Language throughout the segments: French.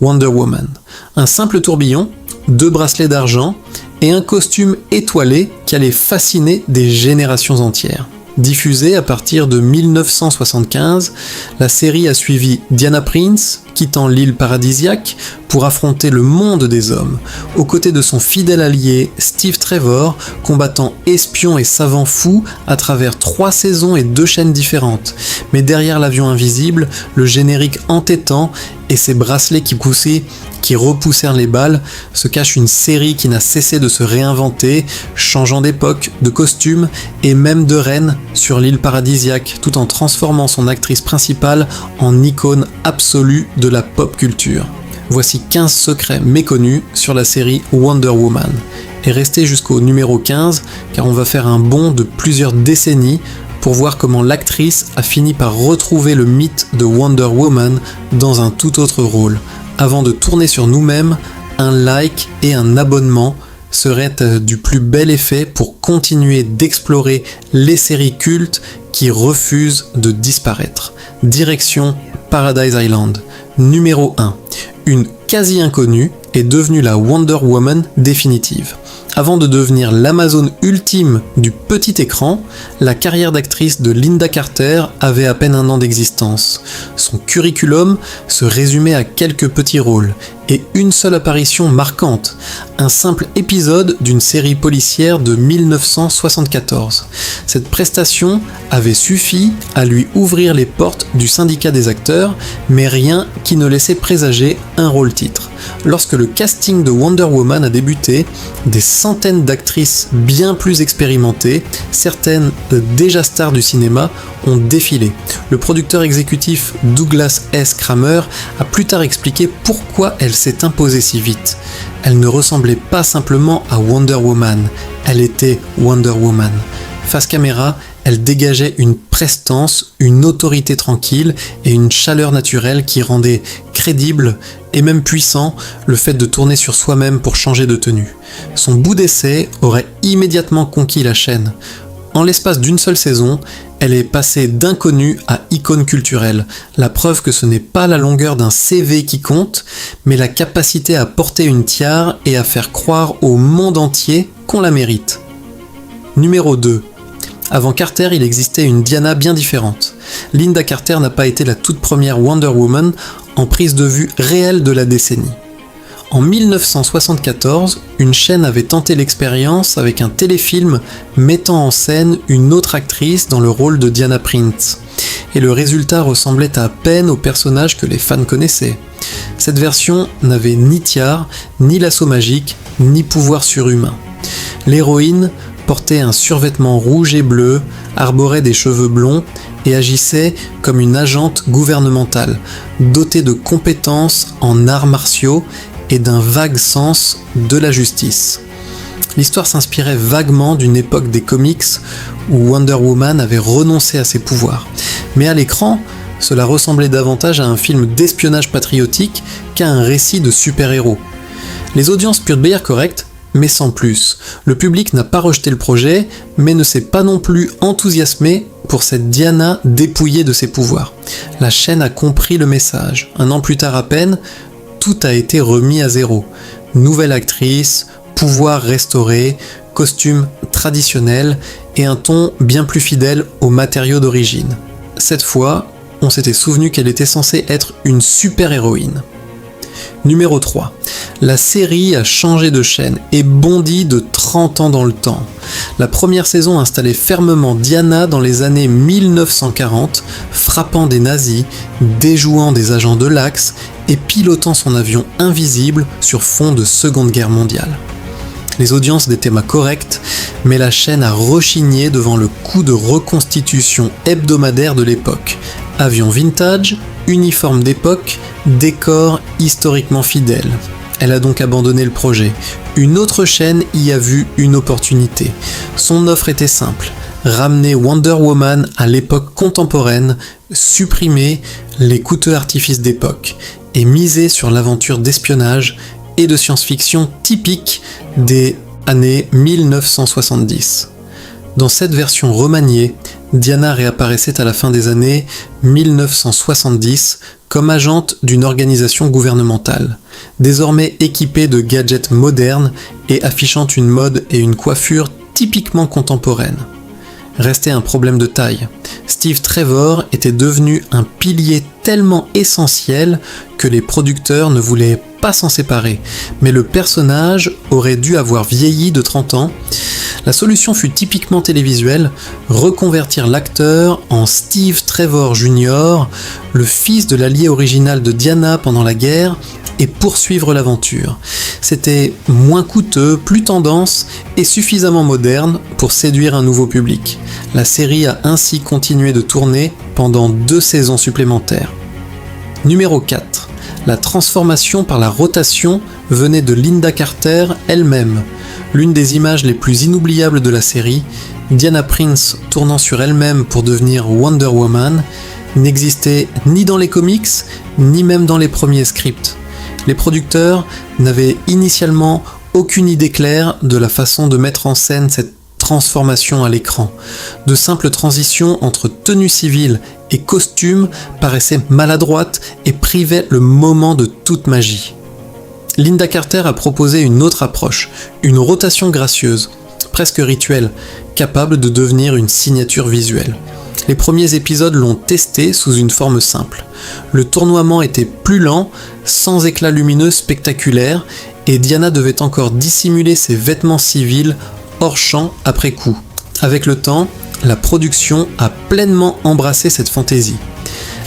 Wonder Woman. Un simple tourbillon, 2 bracelets d'argent et un costume étoilé qui allait fasciner des générations entières. Diffusée à partir de 1975, la série a suivi Diana Prince, quittant l'île paradisiaque pour affronter le monde des hommes, aux côtés de son fidèle allié Steve Trevor, combattant espion et savant fou à travers 3 saisons et 2 chaînes différentes. Mais derrière l'avion invisible, le générique entêtant et ses bracelets qui repoussèrent les balles, se cache une série qui n'a cessé de se réinventer, changeant d'époque, de costume et même de reine sur l'île paradisiaque, tout en transformant son actrice principale en icône absolue de la pop culture. Voici 15 secrets méconnus sur la série Wonder Woman. Et restez jusqu'au numéro 15, car on va faire un bond de plusieurs décennies pour voir comment l'actrice a fini par retrouver le mythe de Wonder Woman dans un tout autre rôle. Avant de tourner sur nous-mêmes, un like et un abonnement seraient du plus bel effet pour continuer d'explorer les séries cultes qui refusent de disparaître. Direction Paradise Island. Numéro 1. Une quasi-inconnue est devenue la Wonder Woman définitive. Avant de devenir l'Amazone ultime du petit écran, la carrière d'actrice de Lynda Carter avait à peine 1 an d'existence. Son curriculum se résumait à quelques petits rôles et une seule apparition marquante, un simple épisode d'une série policière de 1974. Cette prestation avait suffi à lui ouvrir les portes du syndicat des acteurs, mais rien qui ne laissait présager un rôle-titre. Lorsque le casting de Wonder Woman a débuté, des centaines d'actrices bien plus expérimentées, certaines déjà stars du cinéma, ont défilé. Le producteur exécutif Douglas S. Kramer a plus tard expliqué pourquoi elle s'est imposée si vite. Elle ne ressemblait pas simplement à Wonder Woman, elle était Wonder Woman. Face caméra, elle dégageait une prestance, une autorité tranquille et une chaleur naturelle qui rendait crédible et même puissant le fait de tourner sur soi-même pour changer de tenue. Son bout d'essai aurait immédiatement conquis la chaîne. En l'espace d'une seule saison, elle est passée d'inconnue à icône culturelle, la preuve que ce n'est pas la longueur d'un CV qui compte, mais la capacité à porter une tiare et à faire croire au monde entier qu'on la mérite. Numéro 2. Avant Carter, il existait une Diana bien différente. Lynda Carter n'a pas été la toute première Wonder Woman en prise de vue réelle de la décennie. En 1974, une chaîne avait tenté l'expérience avec un téléfilm mettant en scène une autre actrice dans le rôle de Diana Prince. Et le résultat ressemblait à peine au personnage que les fans connaissaient. Cette version n'avait ni tiare, ni lasso magique, ni pouvoir surhumain. L'héroïne portait un survêtement rouge et bleu, arborait des cheveux blonds et agissait comme une agente gouvernementale, dotée de compétences en arts martiaux et d'un vague sens de la justice. L'histoire s'inspirait vaguement d'une époque des comics où Wonder Woman avait renoncé à ses pouvoirs. Mais à l'écran, cela ressemblait davantage à un film d'espionnage patriotique qu'à un récit de super-héros. Les audiences purent obéir correctes, mais sans plus. Le public n'a pas rejeté le projet, mais ne s'est pas non plus enthousiasmé pour cette Diana dépouillée de ses pouvoirs. La chaîne a compris le message. 1 an plus tard à peine, tout a été remis à zéro. Nouvelle actrice, pouvoir restauré, costume traditionnel et un ton bien plus fidèle aux matériaux d'origine. Cette fois, on s'était souvenu qu'elle était censée être une super-héroïne. Numéro 3. La série a changé de chaîne et bondi de 30 ans dans le temps. La première saison installait fermement Diana dans les années 1940, frappant des nazis, déjouant des agents de l'Axe et pilotant son avion invisible sur fond de Seconde Guerre mondiale. Les audiences des thémas correctes, mais la chaîne a rechigné devant le coup de reconstitution hebdomadaire de l'époque. Avion vintage, uniforme d'époque, décor historiquement fidèle. Elle a donc abandonné le projet. Une autre chaîne y a vu une opportunité. Son offre était simple, ramener Wonder Woman à l'époque contemporaine, supprimer les coûteux artifices d'époque et miser sur l'aventure d'espionnage et de science-fiction typique des années 1970. Dans cette version remaniée, Diana réapparaissait à la fin des années 1970 comme agente d'une organisation gouvernementale, désormais équipée de gadgets modernes et affichant une mode et une coiffure typiquement contemporaines. Restait un problème de taille. Steve Trevor était devenu un pilier tellement essentiel que les producteurs ne voulaient pas s'en séparer, mais le personnage aurait dû avoir vieilli de 30 ans. La solution fut typiquement télévisuelle, reconvertir l'acteur en Steve Trevor Jr., le fils de l'allié original de Diana pendant la guerre, et poursuivre l'aventure. C'était moins coûteux, plus tendance et suffisamment moderne pour séduire un nouveau public. La série a ainsi continué de tourner pendant 2 saisons supplémentaires. Numéro 4. La transformation par la rotation venait de Lynda Carter elle-même. L'une des images les plus inoubliables de la série, Diana Prince tournant sur elle-même pour devenir Wonder Woman, n'existait ni dans les comics, ni même dans les premiers scripts. Les producteurs n'avaient initialement aucune idée claire de la façon de mettre en scène cette transformation à l'écran. De simples transitions entre tenue civile et costume paraissaient maladroites et privaient le moment de toute magie. Lynda Carter a proposé une autre approche, une rotation gracieuse, presque rituelle, capable de devenir une signature visuelle. Les premiers épisodes l'ont testé sous une forme simple. Le tournoiement était plus lent, sans éclat lumineux spectaculaire, et Diana devait encore dissimuler ses vêtements civils hors champ après coup. Avec le temps, la production a pleinement embrassé cette fantaisie.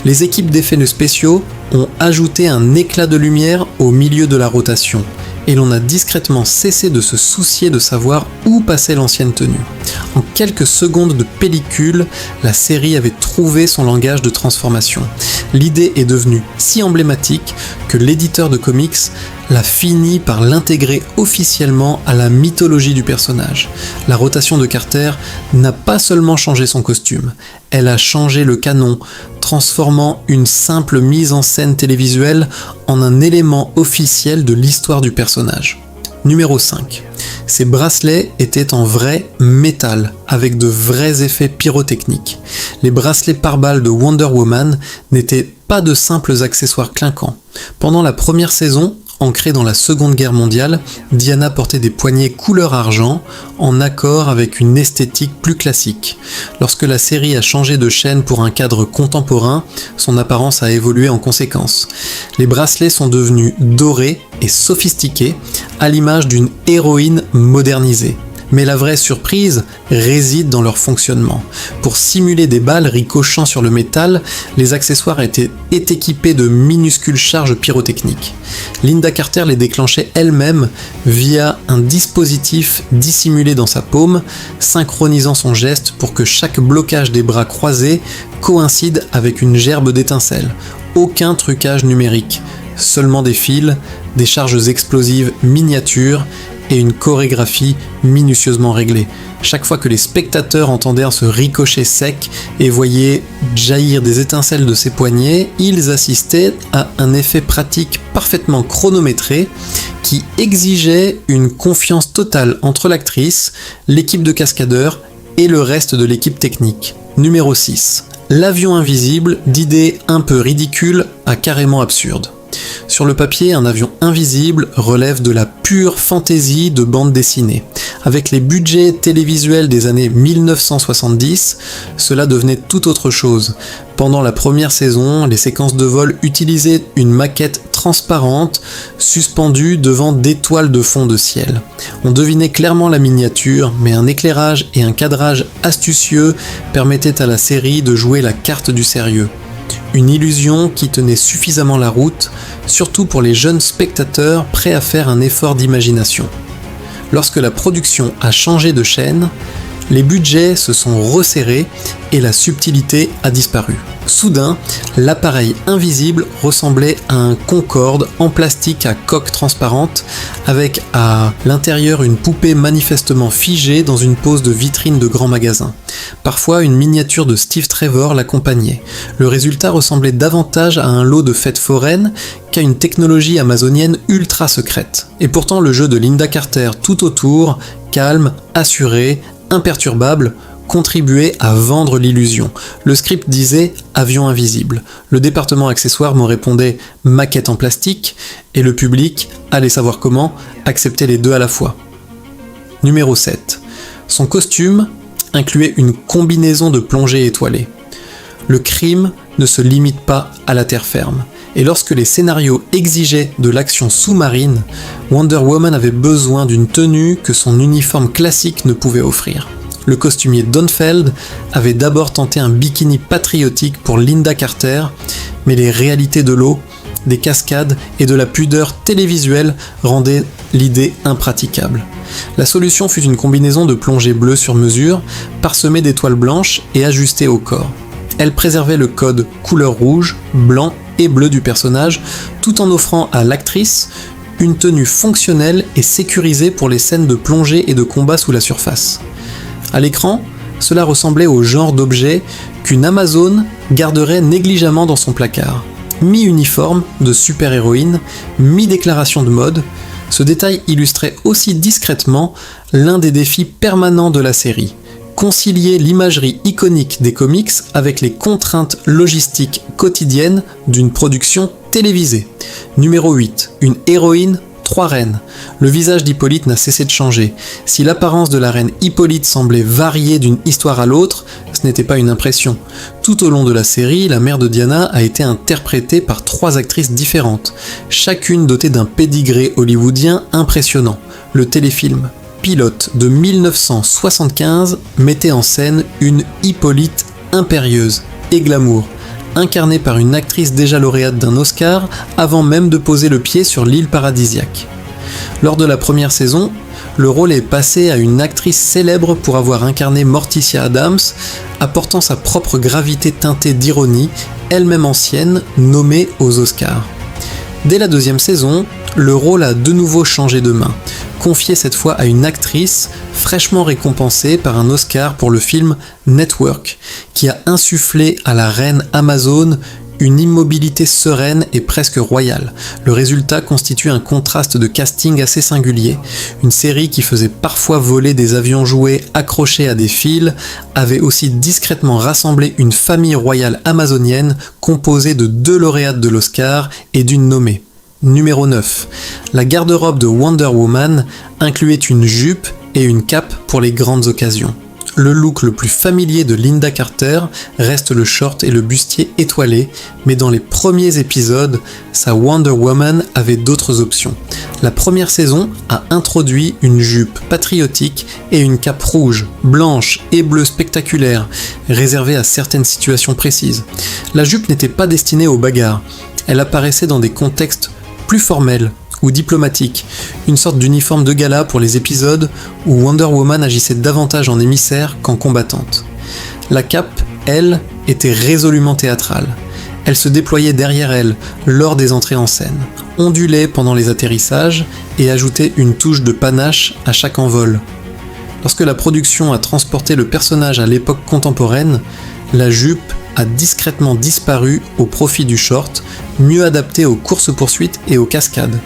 Les équipes d'effets spéciaux ont ajouté un éclat de lumière au milieu de la rotation, et l'on a discrètement cessé de se soucier de savoir où passait l'ancienne tenue. En quelques secondes de pellicule, la série avait trouvé son langage de transformation. L'idée est devenue si emblématique que l'éditeur de comics l'a fini par l'intégrer officiellement à la mythologie du personnage. La rotation de Carter n'a pas seulement changé son costume, elle a changé le canon, transformant une simple mise en scène télévisuelle en un élément officiel de l'histoire du personnage. Numéro 5. Ces bracelets étaient en vrai métal, avec de vrais effets pyrotechniques. Les bracelets pare-balles de Wonder Woman n'étaient pas de simples accessoires clinquants. Pendant la première saison, ancrée dans la Seconde Guerre mondiale, Diana portait des poignets couleur argent, en accord avec une esthétique plus classique. Lorsque la série a changé de chaîne pour un cadre contemporain, son apparence a évolué en conséquence. Les bracelets sont devenus dorés et sophistiqués, à l'image d'une héroïne modernisée. Mais la vraie surprise réside dans leur fonctionnement. Pour simuler des balles ricochant sur le métal, les accessoires étaient équipés de minuscules charges pyrotechniques. Lynda Carter les déclenchait elle-même via un dispositif dissimulé dans sa paume, synchronisant son geste pour que chaque blocage des bras croisés coïncide avec une gerbe d'étincelles. Aucun trucage numérique, seulement des fils, des charges explosives miniatures et une chorégraphie minutieusement réglée. Chaque fois que les spectateurs entendaient ce ricochet sec et voyaient jaillir des étincelles de ses poignets, ils assistaient à un effet pratique parfaitement chronométré qui exigeait une confiance totale entre l'actrice, l'équipe de cascadeurs et le reste de l'équipe technique. Numéro 6. L'avion invisible, d'idée un peu ridicule à carrément absurde. Sur le papier, un avion invisible relève de la pure fantaisie de bande dessinée. Avec les budgets télévisuels des années 1970, cela devenait tout autre chose. Pendant la première saison, les séquences de vol utilisaient une maquette transparente suspendue devant d'étoiles de fond de ciel. On devinait clairement la miniature, mais un éclairage et un cadrage astucieux permettaient à la série de jouer la carte du sérieux. Une illusion qui tenait suffisamment la route, surtout pour les jeunes spectateurs prêts à faire un effort d'imagination. Lorsque la production a changé de chaîne, les budgets se sont resserrés et la subtilité a disparu. Soudain, l'appareil invisible ressemblait à un Concorde en plastique à coque transparente, avec à l'intérieur une poupée manifestement figée dans une pose de vitrine de grand magasin. Parfois, une miniature de Steve Trevor l'accompagnait. Le résultat ressemblait davantage à un lot de fêtes foraines qu'à une technologie amazonienne ultra secrète. Et pourtant, le jeu de Lynda Carter tout autour, calme, assuré, imperturbable, contribuait à vendre l'illusion. Le script disait « avion invisible ». Le département accessoires me répondait « maquette en plastique » et le public, allez savoir comment, acceptait les deux à la fois. Numéro 7. Son costume incluait une combinaison de plongée étoilée. Le crime ne se limite pas à la terre ferme. Et lorsque les scénarios exigeaient de l'action sous-marine, Wonder Woman avait besoin d'une tenue que son uniforme classique ne pouvait offrir. Le costumier Don Feld avait d'abord tenté un bikini patriotique pour Linda Carter, mais les réalités de l'eau, des cascades et de la pudeur télévisuelle rendaient l'idée impraticable. La solution fut une combinaison de plongée bleue sur mesure, parsemée d'étoiles blanches et ajustée au corps. Elle préservait le code couleur rouge, blanc et bleu du personnage, tout en offrant à l'actrice une tenue fonctionnelle et sécurisée pour les scènes de plongée et de combat sous la surface. À l'écran, cela ressemblait au genre d'objet qu'une Amazone garderait négligemment dans son placard. Mi-uniforme de super-héroïne, mi-déclaration de mode, ce détail illustrait aussi discrètement l'un des défis permanents de la série: concilier l'imagerie iconique des comics avec les contraintes logistiques quotidiennes d'une production télévisée. Numéro 8. Une héroïne, 3 reines. Le visage d'Hippolyte n'a cessé de changer. Si l'apparence de la reine Hippolyte semblait varier d'une histoire à l'autre, ce n'était pas une impression. Tout au long de la série, la mère de Diana a été interprétée par 3 actrices différentes, chacune dotée d'un pédigré hollywoodien impressionnant. Le téléfilm Pilote de 1975 mettait en scène une Hippolyte impérieuse et glamour, incarnée par une actrice déjà lauréate d'un Oscar avant même de poser le pied sur l'île paradisiaque. Lors de la première saison, le rôle est passé à une actrice célèbre pour avoir incarné Morticia Adams, apportant sa propre gravité teintée d'ironie, elle-même ancienne, nommée aux Oscars. Dès la deuxième saison, le rôle a de nouveau changé de main, confié cette fois à une actrice fraîchement récompensée par un Oscar pour le film Network, qui a insufflé à la reine Amazone une immobilité sereine et presque royale. Le résultat constitue un contraste de casting assez singulier. Une série qui faisait parfois voler des avions jouets accrochés à des fils avait aussi discrètement rassemblé une famille royale amazonienne composée de 2 lauréates de l'Oscar et d'une nommée. Numéro 9. La garde-robe de Wonder Woman incluait une jupe et une cape pour les grandes occasions. Le look le plus familier de Linda Carter reste le short et le bustier étoilé, mais dans les premiers épisodes, sa Wonder Woman avait d'autres options. La première saison a introduit une jupe patriotique et une cape rouge, blanche et bleue spectaculaire, réservée à certaines situations précises. La jupe n'était pas destinée aux bagarres, elle apparaissait dans des contextes plus formels ou diplomatiques, une sorte d'uniforme de gala pour les épisodes où Wonder Woman agissait davantage en émissaire qu'en combattante. La cape, elle, était résolument théâtrale. Elle se déployait derrière elle lors des entrées en scène, ondulait pendant les atterrissages et ajoutait une touche de panache à chaque envol. Lorsque la production a transporté le personnage à l'époque contemporaine, la jupe a discrètement disparu au profit du short, mieux adapté aux courses-poursuites et aux cascades.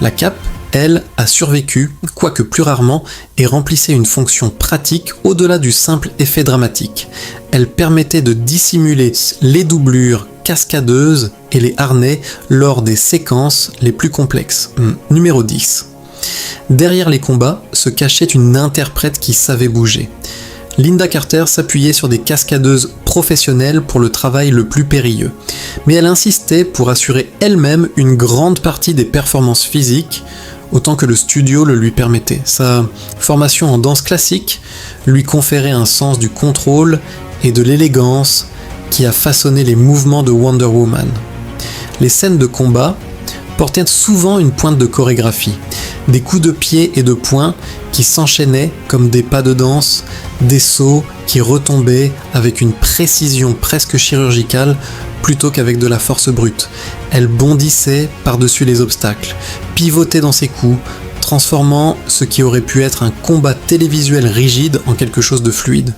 La cape, elle, a survécu, quoique plus rarement, et remplissait une fonction pratique au-delà du simple effet dramatique. Elle permettait de dissimuler les doublures cascadeuses et les harnais lors des séquences les plus complexes. Numéro 10. Derrière les combats se cachait une interprète qui savait bouger. Linda Carter s'appuyait sur des cascadeuses professionnelles pour le travail le plus périlleux, mais elle insistait pour assurer elle-même une grande partie des performances physiques, autant que le studio le lui permettait. Sa formation en danse classique lui conférait un sens du contrôle et de l'élégance qui a façonné les mouvements de Wonder Woman. Les scènes de combat portaient souvent une pointe de chorégraphie, des coups de pied et de poing qui s'enchaînaient comme des pas de danse, des sauts qui retombaient avec une précision presque chirurgicale plutôt qu'avec de la force brute. Elle bondissait par-dessus les obstacles, pivotait dans ses coups, transformant ce qui aurait pu être un combat télévisuel rigide en quelque chose de fluide.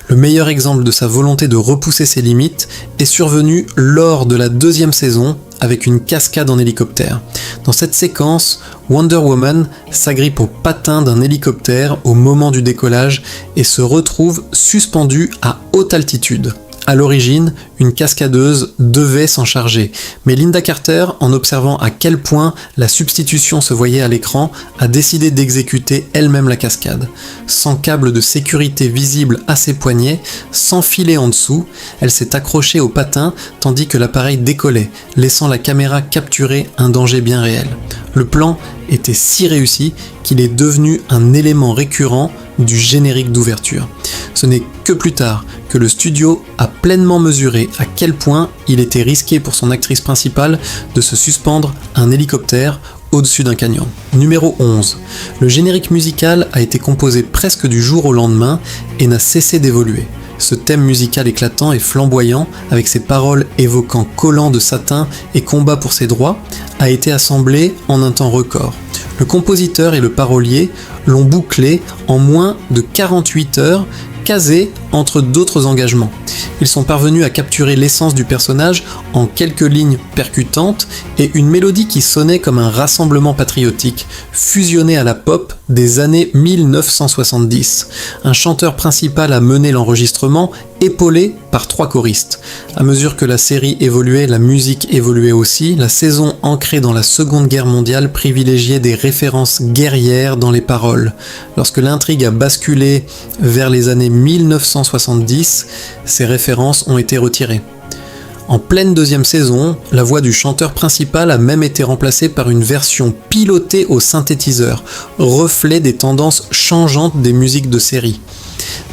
Le meilleur exemple de sa volonté de repousser ses limites est survenu lors de la 2e saison avec une cascade en hélicoptère. Dans cette séquence, Wonder Woman s'agrippe au patin d'un hélicoptère au moment du décollage et se retrouve suspendue à haute altitude. À l'origine, une cascadeuse devait s'en charger, mais Lynda Carter, en observant à quel point la substitution se voyait à l'écran, a décidé d'exécuter elle-même la cascade. Sans câble de sécurité visible à ses poignets, sans filet en dessous, elle s'est accrochée au patin tandis que l'appareil décollait, laissant la caméra capturer un danger bien réel. Le plan était si réussi qu'il est devenu un élément récurrent du générique d'ouverture. Ce n'est que plus tard que le studio a pleinement mesuré à quel point il était risqué pour son actrice principale de se suspendre à un hélicoptère au-dessus d'un canyon. Numéro 11. Le générique musical a été composé presque du jour au lendemain et n'a cessé d'évoluer. Ce thème musical éclatant et flamboyant, avec ses paroles évoquant collants de satin et combat pour ses droits, a été assemblé en un temps record. Le compositeur et le parolier l'ont bouclé en moins de 48 heures, casé entre d'autres engagements. Ils sont parvenus à capturer l'essence du personnage en quelques lignes percutantes et une mélodie qui sonnait comme un rassemblement patriotique, fusionné à la pop des années 1970. Un chanteur principal a mené l'enregistrement, épaulé par 3 choristes. À mesure que la série évoluait, la musique évoluait aussi. La saison ancrée dans la Seconde Guerre mondiale privilégiait des références guerrières dans les paroles. Lorsque l'intrigue a basculé vers les années 1970, ces références ont été retirées. En pleine 2e saison, la voix du chanteur principal a même été remplacée par une version pilotée au synthétiseur, reflet des tendances changeantes des musiques de série.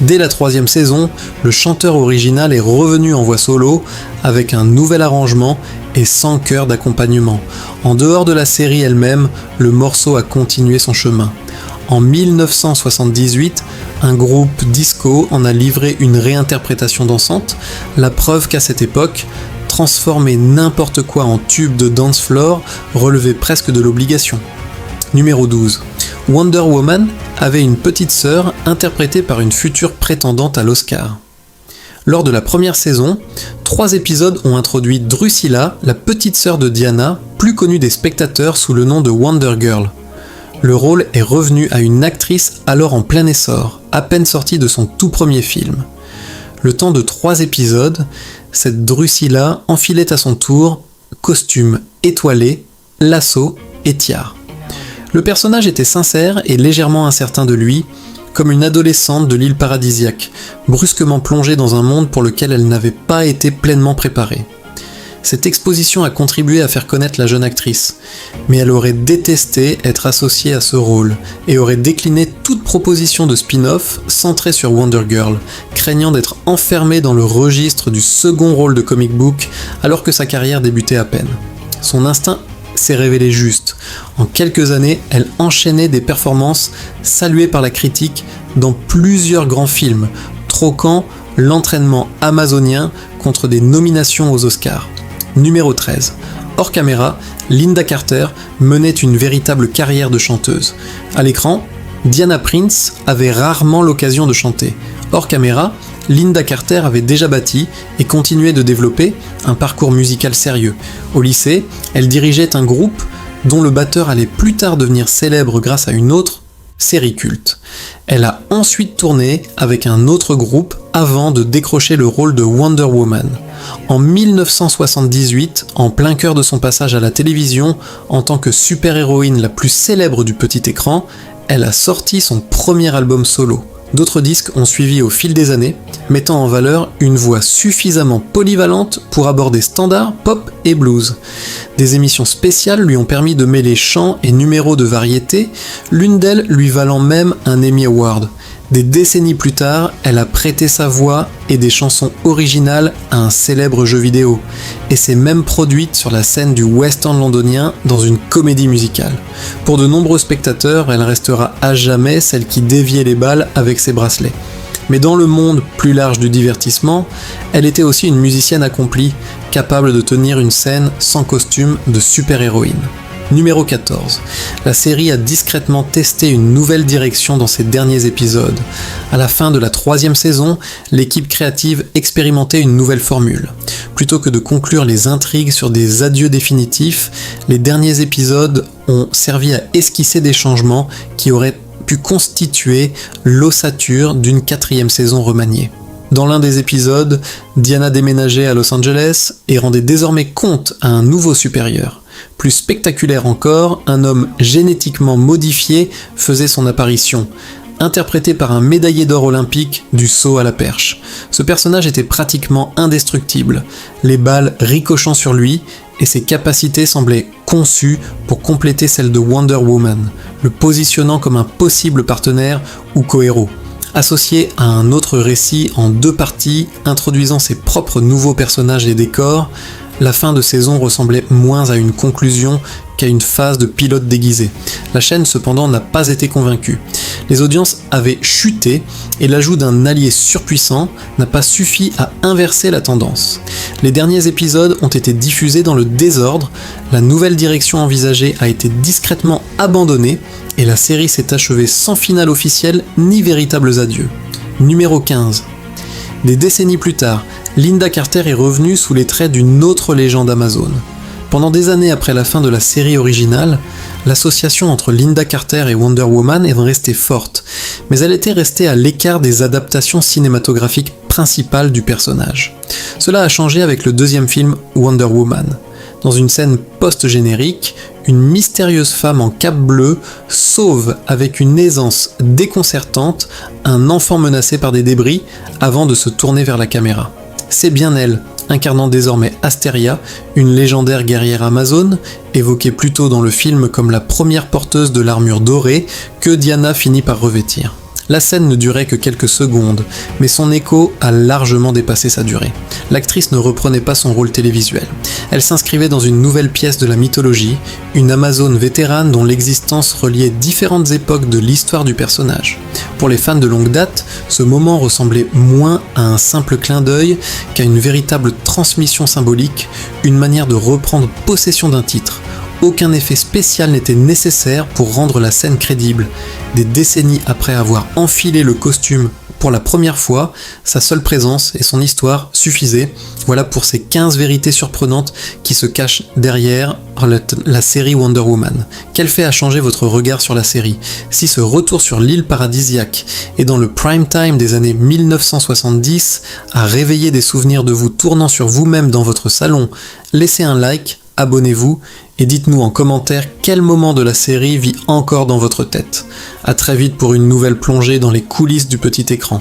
Dès la 3e saison, le chanteur original est revenu en voix solo avec un nouvel arrangement et sans chœur d'accompagnement. En dehors de la série elle-même, le morceau a continué son chemin. En 1978, un groupe disco en a livré une réinterprétation dansante, la preuve qu'à cette époque, transformer n'importe quoi en tube de dance floor relevait presque de l'obligation. Numéro 12. Wonder Woman avait une petite sœur interprétée par une future prétendante à l'Oscar. Lors de la première saison, 3 épisodes ont introduit Drusilla, la petite sœur de Diana, plus connue des spectateurs sous le nom de Wonder Girl. Le rôle est revenu à une actrice alors en plein essor, à peine sortie de son tout premier film. Le temps de 3 épisodes, cette Drusilla enfilait à son tour costume étoilé, lasso et tiare. Le personnage était sincère et légèrement incertain de lui, comme une adolescente de l'île paradisiaque, brusquement plongée dans un monde pour lequel elle n'avait pas été pleinement préparée. Cette exposition a contribué à faire connaître la jeune actrice, mais elle aurait détesté être associée à ce rôle et aurait décliné toute proposition de spin-off centrée sur Wonder Girl, craignant d'être enfermée dans le registre du second rôle de comic book alors que sa carrière débutait à peine. Son instinct s'est révélé juste. En quelques années, elle enchaînait des performances saluées par la critique dans plusieurs grands films, troquant l'entraînement amazonien contre des nominations aux Oscars. Numéro 13. Hors caméra, Lynda Carter menait une véritable carrière de chanteuse. À l'écran, Diana Prince avait rarement l'occasion de chanter. Hors caméra, Lynda Carter avait déjà bâti et continuait de développer un parcours musical sérieux. Au lycée, elle dirigeait un groupe dont le batteur allait plus tard devenir célèbre grâce à une autre série culte. Elle a ensuite tourné avec un autre groupe avant de décrocher le rôle de Wonder Woman. En 1978, en plein cœur de son passage à la télévision, en tant que super-héroïne la plus célèbre du petit écran, elle a sorti son premier album solo. D'autres disques ont suivi au fil des années, mettant en valeur une voix suffisamment polyvalente pour aborder standards, pop et blues. Des émissions spéciales lui ont permis de mêler chants et numéros de variété, l'une d'elles lui valant même un Emmy Award. Des décennies plus tard, elle a prêté sa voix et des chansons originales à un célèbre jeu vidéo, et s'est même produite sur la scène du West End londonien dans une comédie musicale. Pour de nombreux spectateurs, elle restera à jamais celle qui déviait les balles avec ses bracelets. Mais dans le monde plus large du divertissement, elle était aussi une musicienne accomplie, capable de tenir une scène sans costume de super-héroïne. Numéro 14. La série a discrètement testé une nouvelle direction dans ses derniers épisodes. À la fin de la 3e saison, l'équipe créative expérimentait une nouvelle formule. Plutôt que de conclure les intrigues sur des adieux définitifs, les derniers épisodes ont servi à esquisser des changements qui auraient pu constituer l'ossature d'une 4e saison remaniée. Dans l'un des épisodes, Diana déménageait à Los Angeles et rendait désormais compte à un nouveau supérieur. Plus spectaculaire encore, un homme génétiquement modifié faisait son apparition, interprété par un médaillé d'or olympique du saut à la perche. Ce personnage était pratiquement indestructible, les balles ricochant sur lui, et ses capacités semblaient conçues pour compléter celles de Wonder Woman, le positionnant comme un possible partenaire ou cohéros. Associé à un autre récit en 2 parties, introduisant ses propres nouveaux personnages et décors, la fin de saison ressemblait moins à une conclusion qu'à une phase de pilote déguisé. La chaîne cependant n'a pas été convaincue. Les audiences avaient chuté et l'ajout d'un allié surpuissant n'a pas suffi à inverser la tendance. Les derniers épisodes ont été diffusés dans le désordre, la nouvelle direction envisagée a été discrètement abandonnée et la série s'est achevée sans finale officielle ni véritables adieux. Numéro 15. Des décennies plus tard, Lynda Carter est revenue sous les traits d'une autre légende Amazon. Pendant des années après la fin de la série originale, l'association entre Lynda Carter et Wonder Woman est restée forte, mais elle était restée à l'écart des adaptations cinématographiques principales du personnage. Cela a changé avec le 2e film Wonder Woman. Dans une scène post-générique, une mystérieuse femme en cape bleue sauve avec une aisance déconcertante un enfant menacé par des débris avant de se tourner vers la caméra. C'est bien elle, incarnant désormais Asteria, une légendaire guerrière amazone, évoquée plus tôt dans le film comme la première porteuse de l'armure dorée, que Diana finit par revêtir. La scène ne durait que quelques secondes, mais son écho a largement dépassé sa durée. L'actrice ne reprenait pas son rôle télévisuel. Elle s'inscrivait dans une nouvelle pièce de la mythologie, une Amazone vétérane dont l'existence reliait différentes époques de l'histoire du personnage. Pour les fans de longue date, ce moment ressemblait moins à un simple clin d'œil qu'à une véritable transmission symbolique, une manière de reprendre possession d'un titre. Aucun effet spécial n'était nécessaire pour rendre la scène crédible. Des décennies après avoir enfilé le costume pour la première fois, sa seule présence et son histoire suffisaient. Voilà pour ces 15 vérités surprenantes qui se cachent derrière la série Wonder Woman. Quel fait a changé votre regard sur la série ? Si ce retour sur l'île paradisiaque et dans le prime time des années 1970 a réveillé des souvenirs de vous tournant sur vous-même dans votre salon, laissez un like, abonnez-vous et dites-nous en commentaire quel moment de la série vit encore dans votre tête. A très vite pour une nouvelle plongée dans les coulisses du petit écran.